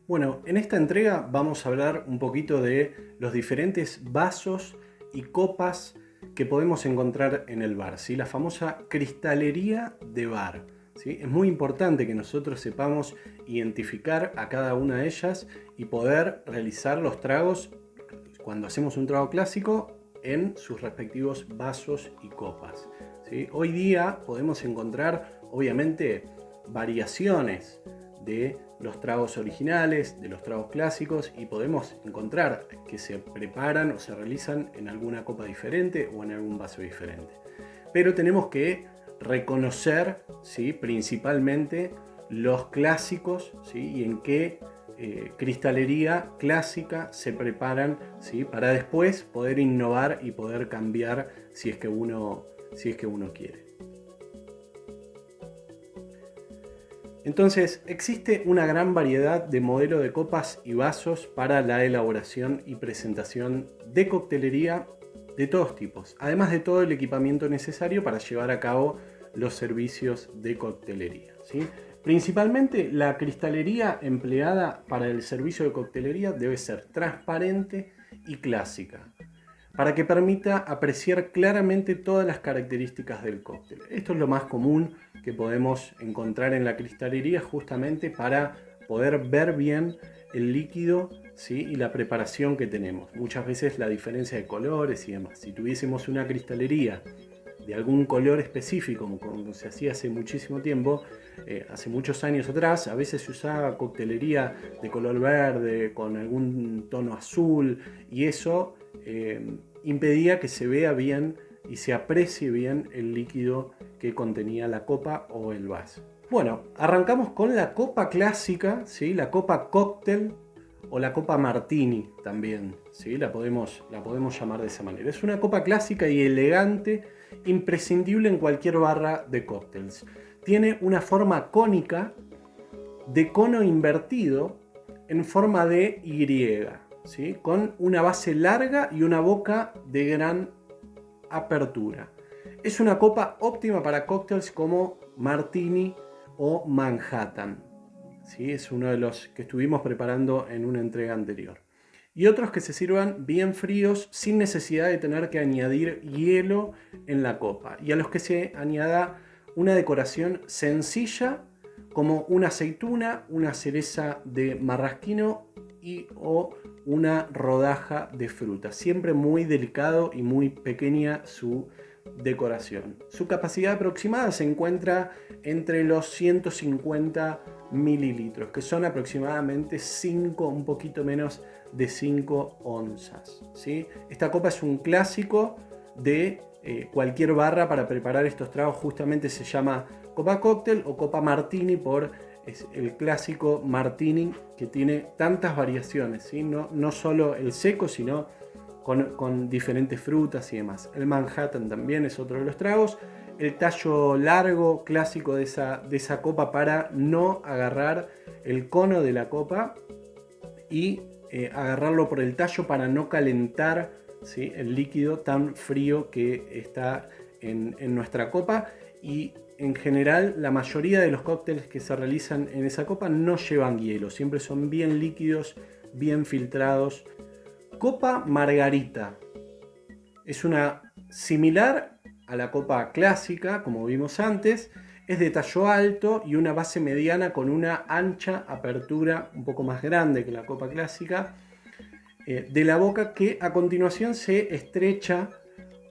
Bueno, en esta entrega vamos a hablar un poquito de los diferentes vasos y copas que podemos encontrar en el bar, ¿sí? La famosa cristalería de bar, ¿sí? Es muy importante que nosotros sepamos identificar a cada una de ellas y poder realizar los tragos cuando hacemos un trago clásico en sus respectivos vasos y copas, ¿sí? Hoy día podemos encontrar, obviamente, variaciones de los tragos originales, de los tragos clásicos, y podemos encontrar que se preparan o se realizan en alguna copa diferente o en algún vaso diferente. Pero tenemos que reconocer, ¿sí?, principalmente los clásicos, ¿sí?, y en qué cristalería clásica se preparan, ¿sí?, para después poder innovar y poder cambiar si es que uno quiere. Entonces, existe una gran variedad de modelos de copas y vasos para la elaboración y presentación de coctelería de todos tipos, además de todo el equipamiento necesario para llevar a cabo los servicios de coctelería, ¿sí? Principalmente, la cristalería empleada para el servicio de coctelería debe ser transparente y clásica, para que permita apreciar claramente todas las características del cóctel. Esto es lo más común que podemos encontrar en la cristalería, justamente para poder ver bien el líquido, ¿sí?, y la preparación que tenemos. Muchas veces la diferencia de colores y demás. Si tuviésemos una cristalería de algún color específico, como se hacía hace muchísimo tiempo, hace muchos años atrás, a veces se usaba coctelería de color verde con algún tono azul, y eso impedía que se vea bien y se aprecie bien el líquido que contenía la copa o el vaso. Bueno, arrancamos con la copa clásica, ¿sí?, la copa cóctel o la copa martini también, ¿sí?, la podemos llamar de esa manera. Es una copa clásica y elegante, imprescindible en cualquier barra de cócteles. Tiene una forma cónica de cono invertido en forma de Y, ¿sí?, con una base larga y una boca de gran apertura. Es una copa óptima para cócteles como Martini o Manhattan, ¿sí? Es uno de los que estuvimos preparando en una entrega anterior. Y otros que se sirvan bien fríos sin necesidad de tener que añadir hielo en la copa, y a los que se añada una decoración sencilla como una aceituna, una cereza de marrasquino o una rodaja de fruta. Siempre muy delicado y muy pequeña su decoración. Su capacidad aproximada se encuentra entre los 150 mililitros, que son aproximadamente un poquito menos de 5 onzas, ¿sí? Esta copa es un clásico de cualquier barra para preparar estos tragos. Justamente se llama copa cóctel o copa martini por el clásico martini, que tiene tantas variaciones, ¿sí? No solo el seco, sino con diferentes frutas y demás. El Manhattan también es otro de los tragos. El tallo largo clásico de esa copa para no agarrar el cono de la copa y agarrarlo por el tallo para no calentar, ¿sí?, el líquido tan frío que está en nuestra copa. Y en general la mayoría de los cócteles que se realizan en esa copa no llevan hielo, siempre son bien líquidos, bien filtrados. Copa margarita es una similar a la copa clásica, como vimos antes. Es de tallo alto y una base mediana con una ancha apertura, un poco más grande que la copa clásica, de la boca, que a continuación se estrecha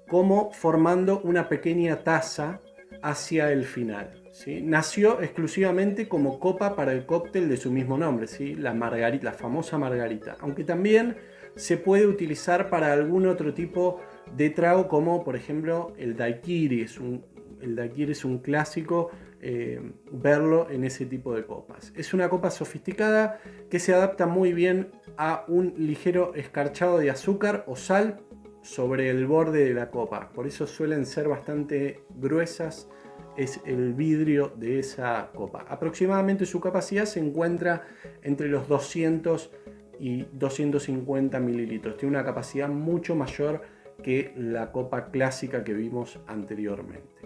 como formando una pequeña taza hacia el final, ¿sí? Nació exclusivamente como copa para el cóctel de su mismo nombre, ¿sí?, la margarita, la famosa margarita, aunque también se puede utilizar para algún otro tipo de trago, como por ejemplo el daiquiri. El daiquiri es un clásico verlo en ese tipo de copas. Es una copa sofisticada que se adapta muy bien a un ligero escarchado de azúcar o sal sobre el borde de la copa. Por eso suelen ser bastante gruesas. Es el vidrio de esa copa. Aproximadamente su capacidad se encuentra entre los 200 y 250 mililitros. Tiene una capacidad mucho mayor que la copa clásica que vimos anteriormente.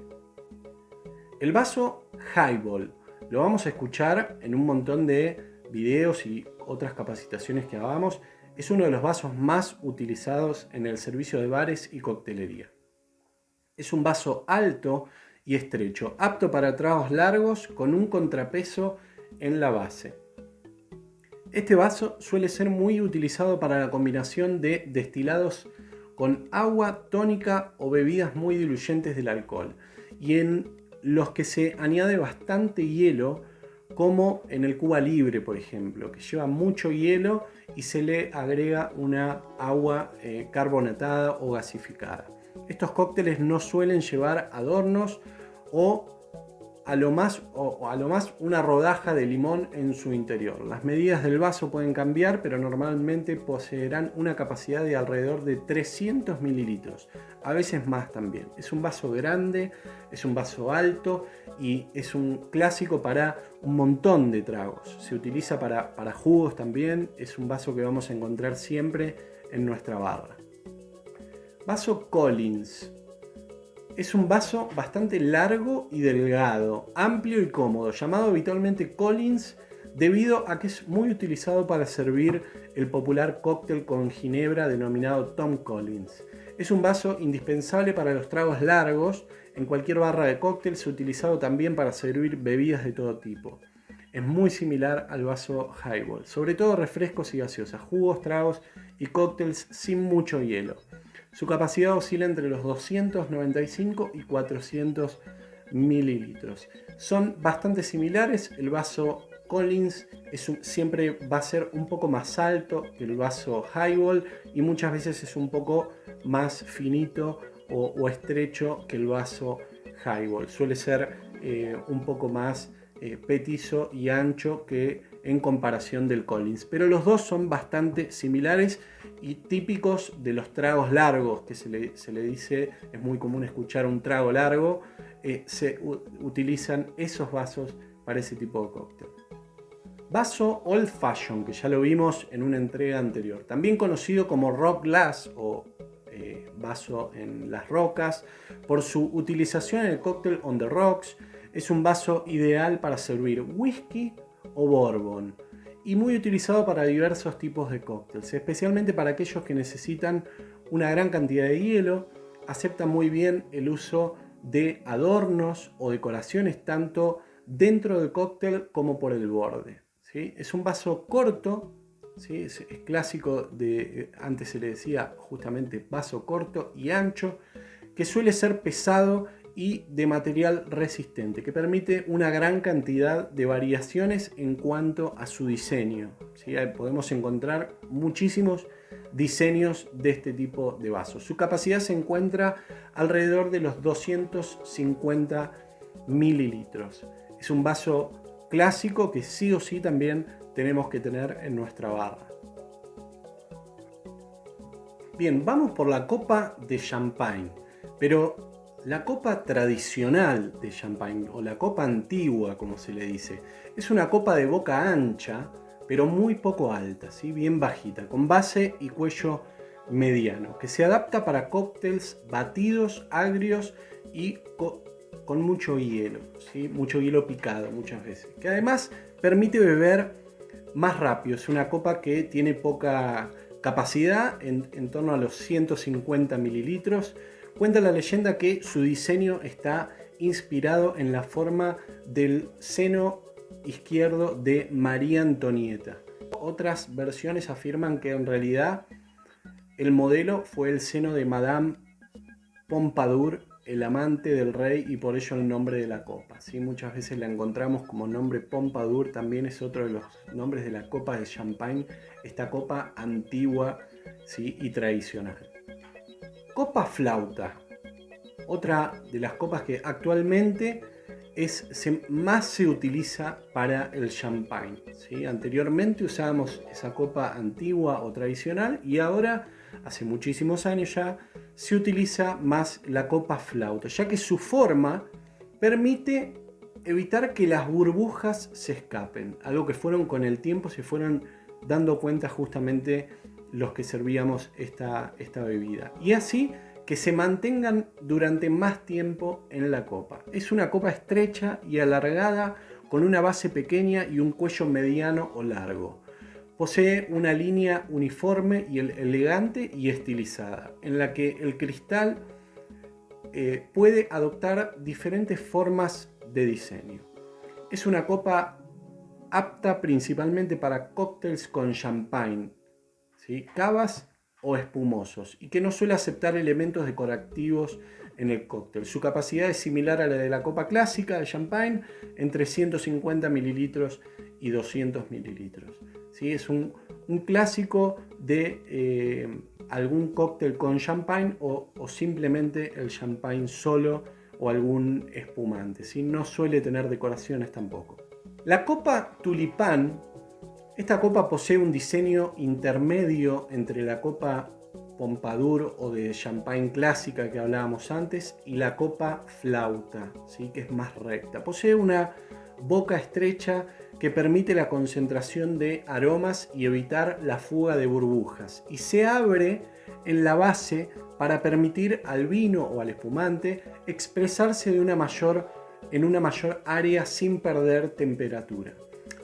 El vaso highball lo vamos a escuchar en un montón de videos y otras capacitaciones que hagamos, es uno de los vasos más utilizados en el servicio de bares y coctelería. Es un vaso alto y estrecho, apto para tragos largos con un contrapeso en la base. Este vaso suele ser muy utilizado para la combinación de destilados con agua, tónica o bebidas muy diluyentes del alcohol, y en los que se añade bastante hielo, como en el Cuba Libre, por ejemplo, que lleva mucho hielo y se le agrega una agua carbonatada o gasificada. Estos cócteles no suelen llevar adornos o a lo más una rodaja de limón en su interior. Las medidas del vaso pueden cambiar, pero normalmente poseerán una capacidad de alrededor de 300 mililitros, a veces más también. Es un vaso grande, es un vaso alto y es un clásico para un montón de tragos. Se utiliza para jugos también, es un vaso que vamos a encontrar siempre en nuestra barra. Vaso Collins. Es un vaso bastante largo y delgado, amplio y cómodo, llamado habitualmente Collins debido a que es muy utilizado para servir el popular cóctel con ginebra denominado Tom Collins. Es un vaso indispensable para los tragos largos. En cualquier barra de cóctel se ha utilizado también para servir bebidas de todo tipo. Es muy similar al vaso highball, sobre todo refrescos y gaseosas, jugos, tragos y cócteles sin mucho hielo. Su capacidad oscila entre los 295 y 400 mililitros. Son bastante similares. El vaso Collins siempre va a ser un poco más alto que el vaso highball y muchas veces es un poco más finito o estrecho que el vaso highball. Suele ser un poco más petizo y ancho que en comparación del Collins, pero los dos son bastante similares y típicos de los tragos largos, que se le dice, es muy común escuchar un trago largo, se utilizan esos vasos para ese tipo de cóctel. Vaso Old Fashion, que ya lo vimos en una entrega anterior, también conocido como Rock Glass o vaso en las rocas, por su utilización en el cóctel On the Rocks. Es un vaso ideal para servir whisky o bourbon y muy utilizado para diversos tipos de cócteles, especialmente para aquellos que necesitan una gran cantidad de hielo. Acepta muy bien el uso de adornos o decoraciones tanto dentro del cóctel como por el borde, ¿sí? Es un vaso corto, ¿sí? Es clásico antes se le decía justamente vaso corto y ancho, que suele ser pesado y de material resistente, que permite una gran cantidad de variaciones en cuanto a su diseño, ¿sí? Podemos encontrar muchísimos diseños de este tipo de vasos. Su capacidad se encuentra alrededor de los 250 mililitros. Es un vaso clásico que sí o sí también tenemos que tener en nuestra barra. Bien, vamos por la copa de champagne, pero la copa tradicional de champagne, o la copa antigua como se le dice, es una copa de boca ancha, pero muy poco alta, ¿sí? Bien bajita, con base y cuello mediano, que se adapta para cócteles batidos, agrios y con mucho hielo, ¿sí? Mucho hielo picado muchas veces, que además permite beber más rápido. Es una copa que tiene poca capacidad, en torno a los 150 mililitros. Cuenta la leyenda que su diseño está inspirado en la forma del seno izquierdo de María Antonieta. Otras versiones afirman que en realidad el modelo fue el seno de Madame Pompadour, el amante del rey, y por ello el nombre de la copa, ¿sí? Muchas veces la encontramos como nombre Pompadour, también es otro de los nombres de la copa de champagne, esta copa antigua, ¿sí? Y tradicional. Copa flauta, otra de las copas que actualmente más se utiliza para el champagne, ¿sí? Anteriormente usábamos esa copa antigua o tradicional y ahora, hace muchísimos años ya, se utiliza más la copa flauta, ya que su forma permite evitar que las burbujas se escapen, algo que con el tiempo se fueron dando cuenta justamente los que servíamos esta bebida, y así que se mantengan durante más tiempo en la copa. Es una copa estrecha y alargada con una base pequeña y un cuello mediano o largo. Posee una línea uniforme y elegante y estilizada, en la que el cristal puede adoptar diferentes formas de diseño. Es una copa apta principalmente para cócteles con champagne, ¿sí? Cavas o espumosos, y que no suele aceptar elementos decorativos en el cóctel. Su capacidad es similar a la de la copa clásica de champagne, entre 150 mililitros y 200 mililitros. ¿Sí? Es un clásico de algún cóctel con champagne o simplemente el champagne solo o algún espumante, ¿sí? No suele tener decoraciones tampoco. La copa Tulipán, esta copa posee un diseño intermedio entre la copa Pompadour o de champagne clásica que hablábamos antes y la copa flauta, ¿sí? Que es más recta. Posee una boca estrecha que permite la concentración de aromas y evitar la fuga de burbujas, y se abre en la base para permitir al vino o al espumante expresarse en una mayor área sin perder temperatura.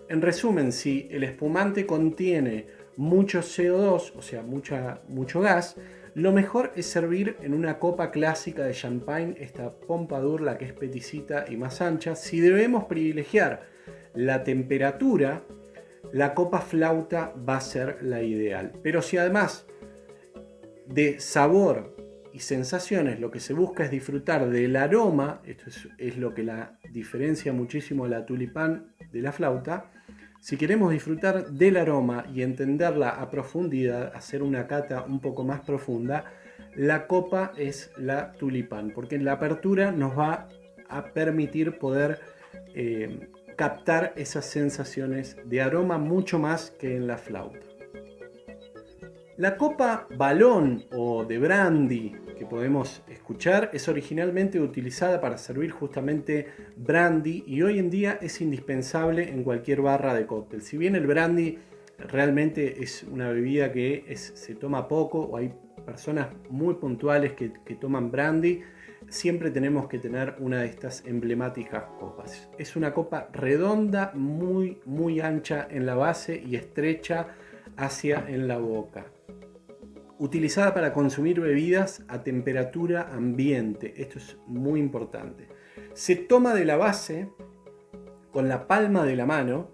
En resumen, si el espumante contiene mucho CO2, o sea, mucho gas, lo mejor es servir en una copa clásica de champagne, esta Pompadour, la que es peticita y más ancha. Si debemos privilegiar la temperatura, la copa flauta va a ser la ideal. Pero si además de sabor y sensaciones lo que se busca es disfrutar del aroma, esto es lo que la diferencia muchísimo la Tulipán de la flauta. Si queremos disfrutar del aroma y entenderla a profundidad, hacer una cata un poco más profunda, la copa es la Tulipán, porque en la apertura nos va a permitir poder captar esas sensaciones de aroma mucho más que en la flauta. La copa balón o de brandy que podemos escuchar es originalmente utilizada para servir justamente brandy y hoy en día es indispensable en cualquier barra de cóctel. Si bien el brandy realmente es una bebida que se toma poco, o hay personas muy puntuales que toman brandy, siempre tenemos que tener una de estas emblemáticas copas. Es una copa redonda, muy ancha en la base y estrecha en la boca. Utilizada para consumir bebidas a temperatura ambiente. Esto es muy importante. Se toma de la base con la palma de la mano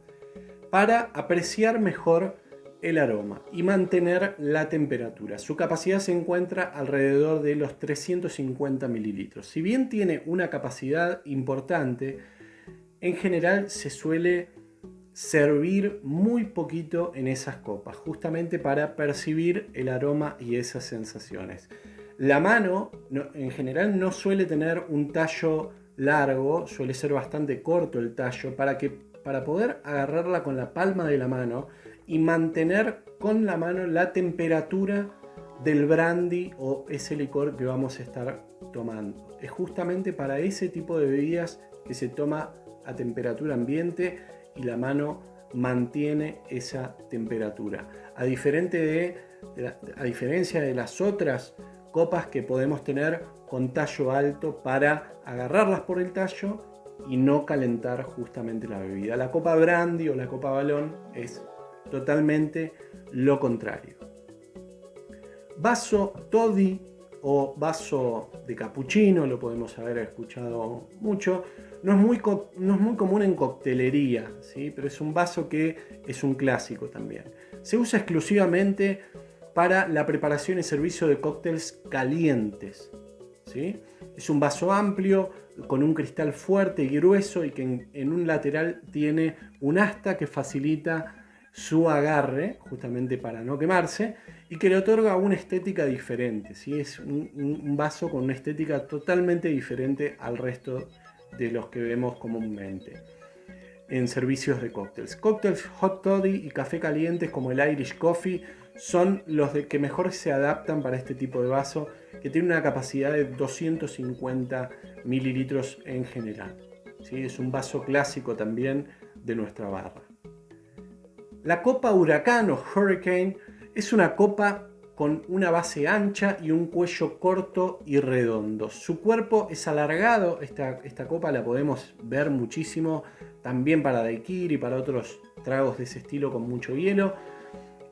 para apreciar mejor el aroma y mantener la temperatura. Su capacidad se encuentra alrededor de los 350 mililitros. Si bien tiene una capacidad importante, en general se suele servir muy poquito en esas copas, justamente para percibir el aroma y esas sensaciones. La mano en general no suele tener un tallo largo, suele ser bastante corto el tallo, para poder agarrarla con la palma de la mano y mantener con la mano la temperatura del brandy o ese licor que vamos a estar tomando. Es justamente para ese tipo de bebidas que se toma a temperatura ambiente y la mano mantiene esa temperatura. A diferencia de las otras copas que podemos tener con tallo alto para agarrarlas por el tallo y no calentar justamente la bebida. La copa brandy o la copa balón es totalmente lo contrario. Vaso toddy o vaso de cappuccino, lo podemos haber escuchado mucho. No es muy común en coctelería, ¿sí? Pero es un vaso que es un clásico también. Se usa exclusivamente para la preparación y servicio de cócteles calientes, ¿sí? Es un vaso amplio, con un cristal fuerte y grueso y que en un lateral tiene un asta que facilita su agarre, justamente para no quemarse, y que le otorga una estética diferente, ¿sí? Es un vaso con una estética totalmente diferente al resto de los que vemos comúnmente en servicios de cócteles. Cócteles hot toddy y café calientes como el Irish Coffee son los que mejor se adaptan para este tipo de vaso, que tiene una capacidad de 250 mililitros en general, ¿sí? Es un vaso clásico también de nuestra barra. La copa huracán o hurricane es una copa con una base ancha y un cuello corto y redondo. Su cuerpo es alargado, esta copa la podemos ver muchísimo también para daiquiri y para otros tragos de ese estilo con mucho hielo.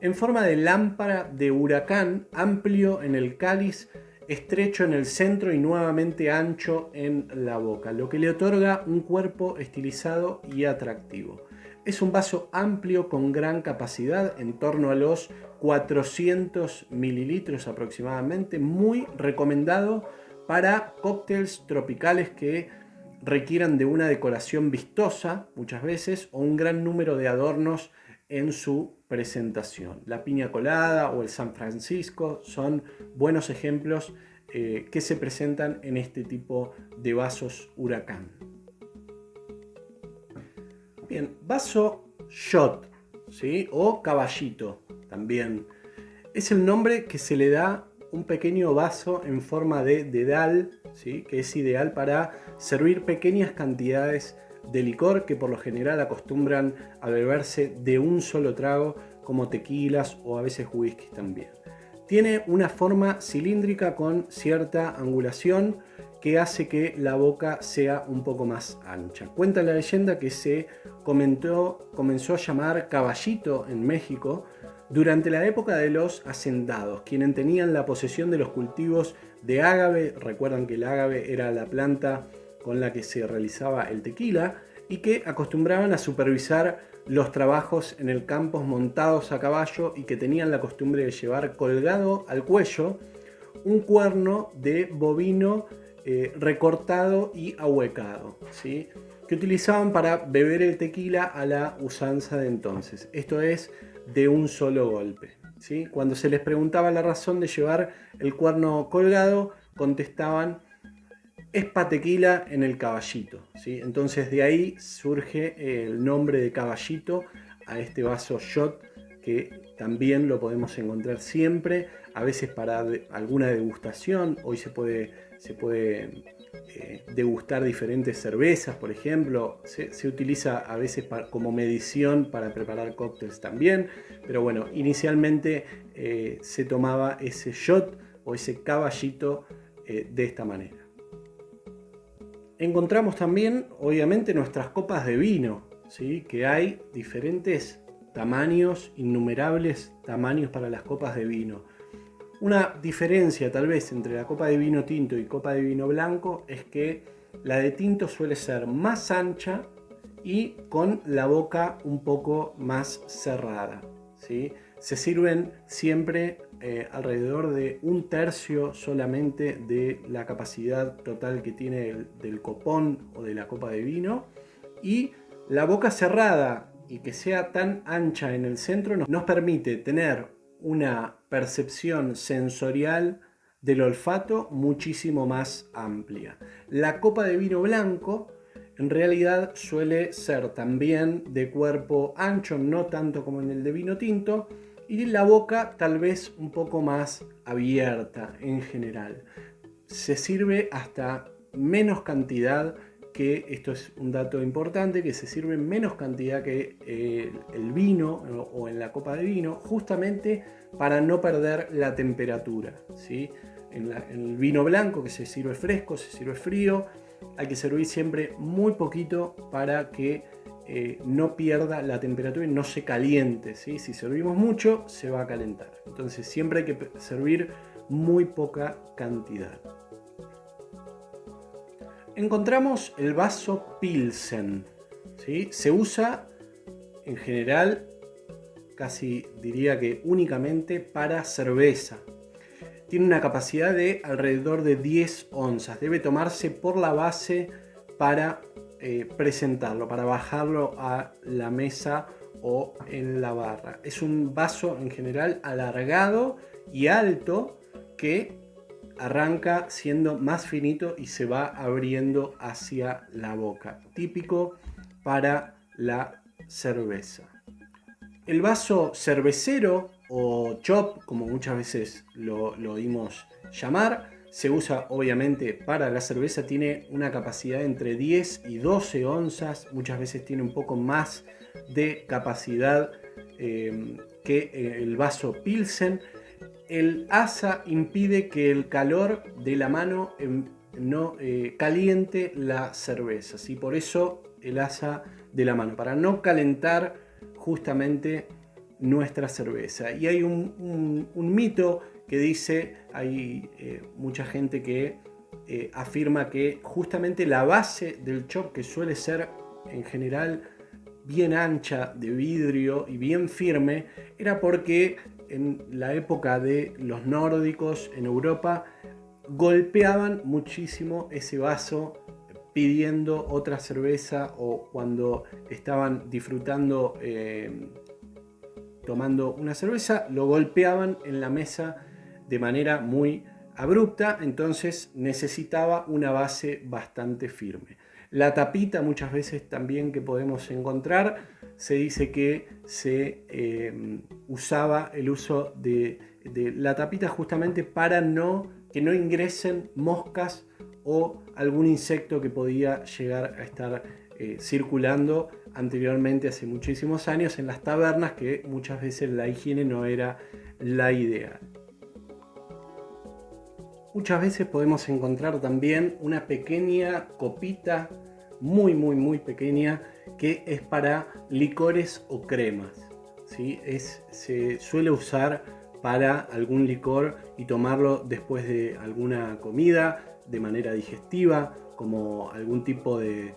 En forma de lámpara de huracán, amplio en el cáliz, estrecho en el centro y nuevamente ancho en la boca, lo que le otorga un cuerpo estilizado y atractivo. Es un vaso amplio con gran capacidad, en torno a los 400 mililitros aproximadamente, muy recomendado para cócteles tropicales que requieran de una decoración vistosa muchas veces o un gran número de adornos en su presentación. La piña colada o el San Francisco son buenos ejemplos que se presentan en este tipo de vasos huracán. Bien, vaso shot, ¿sí? O caballito también. Es el nombre que se le da un pequeño vaso en forma de dedal, ¿sí? Que es ideal para servir pequeñas cantidades de licor que por lo general acostumbran a beberse de un solo trago, como tequilas o a veces whisky también. Tiene una forma cilíndrica con cierta angulación que hace que la boca sea un poco más ancha. Cuenta la leyenda que se comenzó a llamar caballito en México durante la época de los hacendados, quienes tenían la posesión de los cultivos de ágave. Recuerdan que el ágave era la planta con la que se realizaba el tequila y que acostumbraban a supervisar los trabajos en el campo montados a caballo y que tenían la costumbre de llevar colgado al cuello un cuerno de bovino recortado y ahuecado, ¿sí? Que utilizaban para beber el tequila a la usanza de entonces. Esto es de un solo golpe, ¿sí? Cuando se les preguntaba la razón de llevar el cuerno colgado, contestaban: es pa' tequila en el caballito, ¿sí? Entonces de ahí surge el nombre de caballito a este vaso shot, que también lo podemos encontrar siempre, a veces para alguna degustación. Hoy se puede degustar diferentes cervezas, por ejemplo. Se utiliza a veces como medición para preparar cócteles también, pero bueno, inicialmente se tomaba ese shot o ese caballito de esta manera. Encontramos también, obviamente, nuestras copas de vino, ¿sí? Que hay diferentes tamaños, innumerables tamaños para las copas de vino. Una diferencia tal vez entre la copa de vino tinto y copa de vino blanco es que la de tinto suele ser más ancha y con la boca un poco más cerrada, ¿sí? Se sirven siempre alrededor de un tercio solamente de la capacidad total que tiene del copón o de la copa de vino, y la boca cerrada y que sea tan ancha en el centro nos permite tener una percepción sensorial del olfato muchísimo más amplia. La copa de vino blanco en realidad suele ser también de cuerpo ancho, no tanto como en el de vino tinto, y la boca tal vez un poco más abierta en general. Se sirve hasta menos cantidad, que esto es un dato importante, que se sirve menos cantidad que el vino o en la copa de vino, justamente para no perder la temperatura, ¿sí? En el vino blanco, que se sirve fresco, se sirve frío, hay que servir siempre muy poquito para que no pierda la temperatura y no se caliente, ¿sí? Si servimos mucho, se va a calentar. Entonces siempre hay que servir muy poca cantidad. Encontramos el vaso Pilsen, ¿sí? Se usa en general, casi diría que únicamente para cerveza. Tiene una capacidad de alrededor de 10 onzas. Debe tomarse por la base para presentarlo, para bajarlo a la mesa o en la barra. Es un vaso en general alargado y alto que arranca siendo más finito y se va abriendo hacia la boca, típico para la cerveza. El vaso cervecero o chop, como muchas veces lo oímos llamar, se usa obviamente para la cerveza. Tiene una capacidad entre 10 y 12 onzas, muchas veces tiene un poco más de capacidad que el vaso Pilsen. el asa impide que el calor de la mano no caliente la cerveza, ¿sí? Por eso el asa de la mano, para no calentar justamente nuestra cerveza. Y hay un mito que dice, hay mucha gente que afirma que justamente la base del chop, que suele ser en general bien ancha de vidrio y bien firme, era porque en la época de los nórdicos en Europa golpeaban muchísimo ese vaso pidiendo otra cerveza, o cuando estaban disfrutando tomando una cerveza, lo golpeaban en la mesa de manera muy abrupta, entonces necesitaba una base bastante firme. La tapita, muchas veces también que podemos encontrar, se dice que se usaba el uso de la tapita justamente para que no ingresen moscas o algún insecto que podía llegar a estar circulando anteriormente, hace muchísimos años, en las tabernas, que muchas veces la higiene no era la ideal. Muchas veces podemos encontrar también una pequeña copita, muy pequeña, que es para licores o cremas, ¿sí? Se suele usar para algún licor y tomarlo después de alguna comida de manera digestiva, como algún tipo de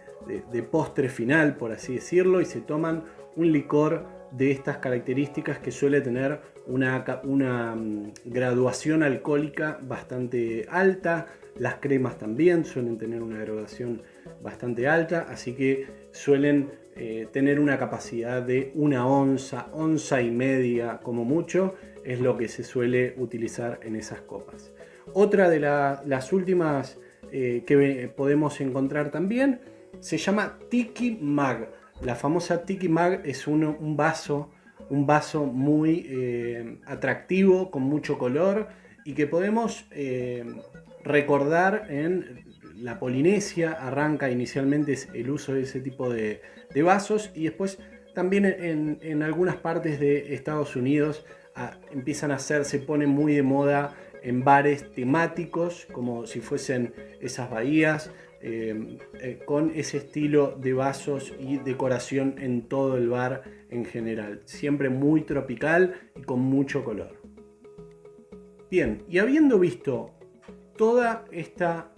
postre final, por así decirlo, y se toman un licor de estas características que suele tener una graduación alcohólica bastante alta. Las cremas también suelen tener una graduación bastante alta, así que suelen tener una capacidad de una onza, onza y media como mucho, es lo que se suele utilizar en esas copas. Otra de las últimas que podemos encontrar también se llama Tiki Mag. La famosa Tiki Mag es un vaso muy atractivo, con mucho color, y que podemos recordar en la Polinesia. Arranca inicialmente el uso de ese tipo de vasos, y después también en algunas partes de Estados Unidos se pone muy de moda en bares temáticos, como si fuesen esas bahías, con ese estilo de vasos y decoración en todo el bar en general, siempre muy tropical y con mucho color. Bien, y habiendo visto toda esta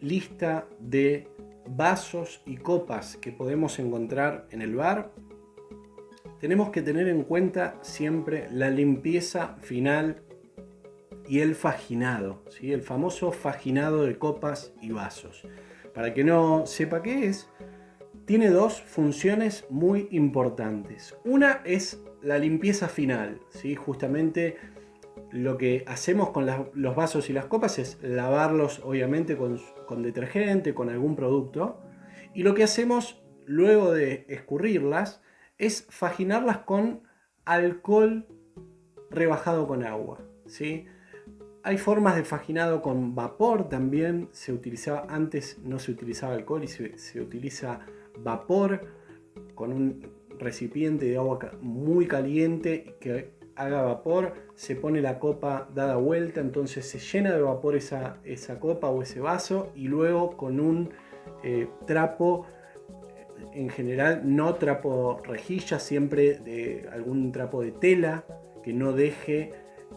lista de vasos y copas que podemos encontrar en el bar, tenemos que tener en cuenta siempre la limpieza final y el faginado, ¿sí? El famoso faginado de copas y vasos. Para que no sepa qué es, tiene dos funciones muy importantes. Una es la limpieza final, ¿sí? Justamente lo que hacemos con los vasos y las copas es lavarlos, obviamente, con detergente, con algún producto. Y lo que hacemos luego de escurrirlas es faginarlas con alcohol rebajado con agua, ¿sí? Hay formas de faginado con vapor también. Antes no se utilizaba alcohol y se utiliza vapor con un recipiente de agua muy caliente que haga vapor. Se pone la copa dada vuelta, entonces se llena de vapor esa copa o ese vaso, y luego con un trapo, en general no trapo rejilla, siempre de algún trapo de tela que no deje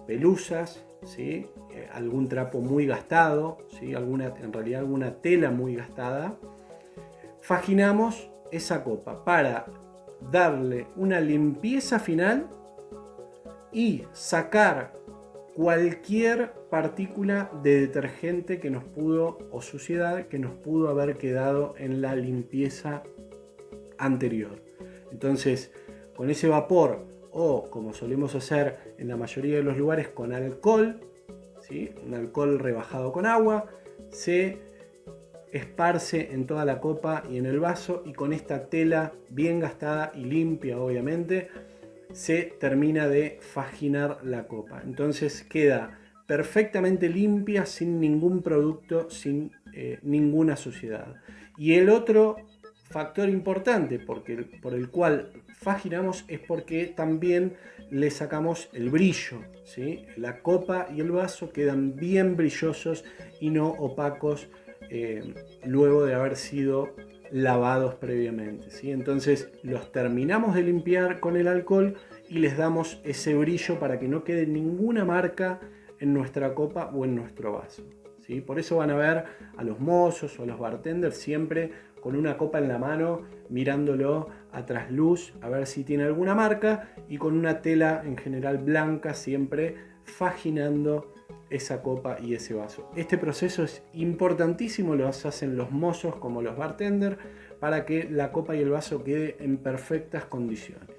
pelusas, ¿sí? Algún trapo muy gastado, ¿sí? En realidad alguna tela muy gastada. Faginamos esa copa para darle una limpieza final y sacar cualquier partícula de detergente que nos pudo, o suciedad que nos pudo haber quedado en la limpieza anterior. Entonces, con ese vapor, o como solemos hacer en la mayoría de los lugares, con alcohol, ¿sí? Un alcohol rebajado con agua, se esparce en toda la copa y en el vaso, y con esta tela bien gastada y limpia, obviamente, se termina de faginar la copa. Entonces queda perfectamente limpia, sin ningún producto, sin ninguna suciedad. Y el otro factor importante por el cual faginamos es porque también le sacamos el brillo, ¿sí? La copa y el vaso quedan bien brillosos y no opacos luego de haber sido lavados previamente, ¿sí? Entonces los terminamos de limpiar con el alcohol y les damos ese brillo para que no quede ninguna marca en nuestra copa o en nuestro vaso, ¿sí? Por eso van a ver a los mozos o a los bartenders siempre con una copa en la mano, mirándolo a trasluz a ver si tiene alguna marca, y con una tela en general blanca siempre faginando esa copa y ese vaso. Este proceso es importantísimo, lo hacen los mozos como los bartenders, para que la copa y el vaso quede en perfectas condiciones.